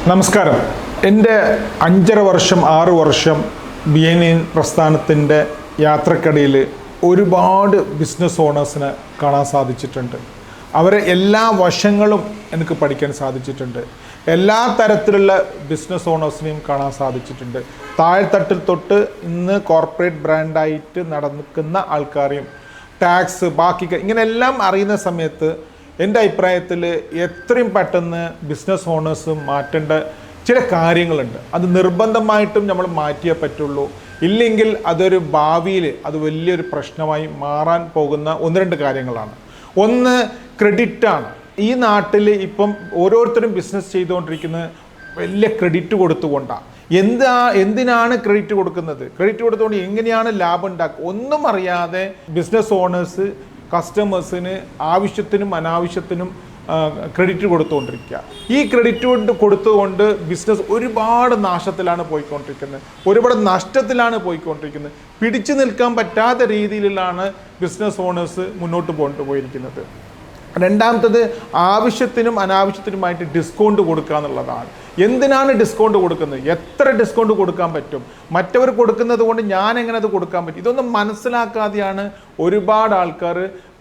നമസ്കാരം. എൻ്റെ 5.5 വർഷം 6 വർഷം BNI പ്രസ്ഥാനത്തിൻ്റെ യാത്രക്കടിയിൽ ഒരുപാട് ബിസിനസ് ഓണേഴ്സിനെ കാണാൻ സാധിച്ചിട്ടുണ്ട്. അവരെ എല്ലാ വശങ്ങളും എനിക്ക് പഠിക്കാൻ സാധിച്ചിട്ടുണ്ട്. എല്ലാ തരത്തിലുള്ള ബിസിനസ് ഓണേഴ്സിനെയും കാണാൻ സാധിച്ചിട്ടുണ്ട്. താഴ്ത്തട്ടിൽ തൊട്ട് ഇന്ന് കോർപ്പറേറ്റ് ബ്രാൻഡായിട്ട് നടക്കുന്ന ആൾക്കാരെയും ടാക്സ് ബാക്കി ഇങ്ങനെയെല്ലാം അറിയുന്ന സമയത്ത് എൻ്റെ അഭിപ്രായത്തിൽ എത്രയും പെട്ടെന്ന് ബിസിനസ് ഓണേഴ്സ് മാറ്റേണ്ട ചില കാര്യങ്ങളുണ്ട്. അത് നിർബന്ധമായിട്ടും നമ്മൾ മാറ്റിയേ പറ്റുള്ളൂ. ഇല്ലെങ്കിൽ അതൊരു ഭാവിയിൽ അത് വലിയൊരു പ്രശ്നമായി മാറാൻ പോകുന്ന 1-2 കാര്യങ്ങളാണ്. ഒന്ന്, ക്രെഡിറ്റാണ്. ഈ നാട്ടിൽ ഇപ്പം ഓരോരുത്തരും ബിസിനസ് ചെയ്തുകൊണ്ടിരിക്കുന്നത് വലിയ ക്രെഡിറ്റ് കൊടുത്തുകൊണ്ടാണ്. എന്തിനാണ് ക്രെഡിറ്റ് കൊടുക്കുന്നത്? ക്രെഡിറ്റ് കൊടുത്തുകൊണ്ട് എങ്ങനെയാണ് ലാഭം ഉണ്ടാക്കുക ഒന്നും അറിയാതെ ബിസിനസ് ഓണേഴ്സ് കസ്റ്റമേഴ്സിന് ആവശ്യത്തിനും അനാവശ്യത്തിനും ക്രെഡിറ്റ് കൊടുത്തുകൊണ്ടിരിക്കുക. ഈ ക്രെഡിറ്റ് കൊടുത്തുകൊണ്ട് ബിസിനസ് ഒരുപാട് നാശത്തിലാണ് പോയിക്കൊണ്ടിരിക്കുന്നത്, ഒരുപാട് നഷ്ടത്തിലാണ് പോയിക്കൊണ്ടിരിക്കുന്നത്. പിടിച്ചു നിൽക്കാൻ പറ്റാത്ത രീതിയിലാണ് ബിസിനസ് ഓണേഴ്സ് മുന്നോട്ട് പോയിരിക്കുന്നത്. രണ്ടാമത്തത്, ആവശ്യത്തിനും അനാവശ്യത്തിനുമായിട്ട് ഡിസ്കൗണ്ട് കൊടുക്കുക എന്നുള്ളതാണ്. എന്തിനാണ് ഡിസ്കൗണ്ട് കൊടുക്കുന്നത്? എത്ര ഡിസ്കൗണ്ട് കൊടുക്കാൻ പറ്റും? മറ്റവർ കൊടുക്കുന്നത് കൊണ്ട് ഞാൻ എങ്ങനെ അത് കൊടുക്കാൻ പറ്റും? ഇതൊന്നും മനസ്സിലാക്കാതെയാണ് ഒരുപാട് ആൾക്കാർ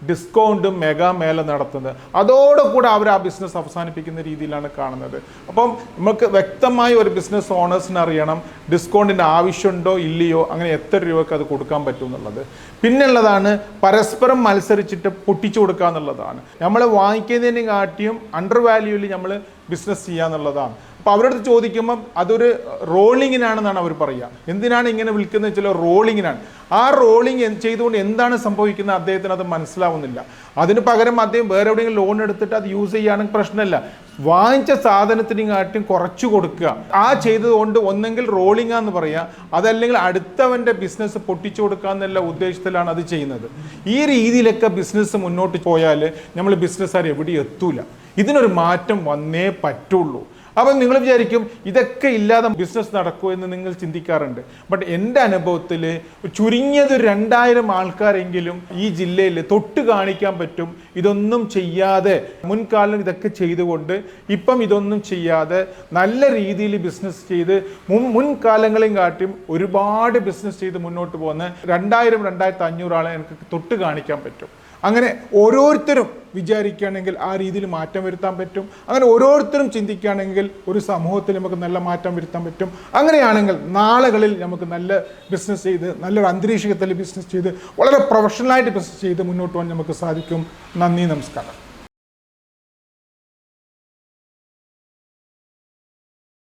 ഡിസ്കൗണ്ടും മെഗാ മേല നടത്തുന്നത്. അതോടുകൂടെ അവർ ആ ബിസിനസ് അവസാനിപ്പിക്കുന്ന രീതിയിലാണ് കാണുന്നത്. അപ്പം നമുക്ക് വ്യക്തമായി ഒരു ബിസിനസ് ഓണേഴ്സിന് അറിയണം ഡിസ്കൗണ്ടിൻ്റെ ആവശ്യമുണ്ടോ ഇല്ലയോ, അങ്ങനെ എത്ര രൂപയ്ക്ക് അത് കൊടുക്കാൻ പറ്റും എന്നുള്ളത്. പിന്നുള്ളതാണ് പരസ്പരം മത്സരിച്ചിട്ട് പൊട്ടിച്ചു കൊടുക്കുക എന്നുള്ളതാണ്. നമ്മൾ വാങ്ങിക്കുന്നതിനെ കാട്ടിയും അണ്ടർ വാല്യൂവിൽ നമ്മൾ ബിസിനസ് ചെയ്യുക എന്നുള്ളതാണ്. അപ്പോൾ അവരുടെ അടുത്ത് ചോദിക്കുമ്പം അതൊരു റോളിങ്ങിനാണെന്നാണ് അവർ പറയുക. എന്തിനാണ് ഇങ്ങനെ വിൽക്കുന്നത് വെച്ചാൽ റോളിങ്ങിനാണ്. ആ റോളിങ് ചെയ്തുകൊണ്ട് എന്താണ് സംഭവിക്കുന്നത് അദ്ദേഹത്തിന് അത് മനസ്സിലാവുന്നില്ല. അതിന് പകരം അദ്ദേഹം വേറെ എവിടെയെങ്കിലും ലോൺ എടുത്തിട്ട് അത് യൂസ് ചെയ്യുകയാണെങ്കിൽ പ്രശ്നമില്ല. വാങ്ങിച്ച സാധനത്തിനെക്കാട്ടും കുറച്ച് കൊടുക്കുക. ആ ചെയ്തതുകൊണ്ട് ഒന്നെങ്കിൽ റോളിംഗ് എന്ന് പറയുക, അതല്ലെങ്കിൽ അടുത്തവൻ്റെ ബിസിനസ് പൊട്ടിച്ചു കൊടുക്കുക എന്നുള്ള ഉദ്ദേശത്തിലാണ് അത് ചെയ്യുന്നത്. ഈ രീതിയിലൊക്കെ ബിസിനസ് മുന്നോട്ട് പോയാൽ നമ്മൾ ബിസിനസ്സുകാർ എവിടെയും എത്തൂല. ഇതിനൊരു മാറ്റം വന്നേ പറ്റുള്ളൂ. അപ്പം നിങ്ങൾ വിചാരിക്കും ഇതൊക്കെ ഇല്ലാതെ ബിസിനസ് നടക്കുമോ എന്ന് നിങ്ങൾ ചിന്തിക്കാറുണ്ട്. ബട്ട് എൻ്റെ അനുഭവത്തിൽ ചുരുങ്ങിയത് 2000 ആൾക്കാരെങ്കിലും ഈ ജില്ലയിൽ തൊട്ട് കാണിക്കാൻ പറ്റും ഇതൊന്നും ചെയ്യാതെ. മുൻകാലം ഇതൊക്കെ ചെയ്തുകൊണ്ട് ഇപ്പം ഇതൊന്നും ചെയ്യാതെ നല്ല രീതിയിൽ ബിസിനസ് ചെയ്ത് മുൻകാലങ്ങളെയും കാട്ടിയും ഒരുപാട് ബിസിനസ് ചെയ്ത് മുന്നോട്ട് പോകുന്ന 2000-2500 ആളെ എനിക്ക് തൊട്ട് കാണിക്കാൻ പറ്റും. അങ്ങനെ ഓരോരുത്തരും വിചാരിക്കുകയാണെങ്കിൽ ആ രീതിയിൽ മാറ്റം വരുത്താൻ പറ്റും. അങ്ങനെ ഓരോരുത്തരും ചിന്തിക്കുകയാണെങ്കിൽ ഒരു സമൂഹത്തിൽ നമുക്ക് നല്ല മാറ്റം വരുത്താൻ പറ്റും. അങ്ങനെയാണെങ്കിൽ നാളുകളിൽ നമുക്ക് നല്ല ബിസിനസ് ചെയ്ത് നല്ലൊരു അന്തരീക്ഷത്തിൽ ബിസിനസ് ചെയ്ത് വളരെ പ്രൊഫഷണലായിട്ട് ബിസിനസ് ചെയ്ത് മുന്നോട്ട് പോകാൻ നമുക്ക് സാധിക്കും. നന്ദി, നമസ്കാരം.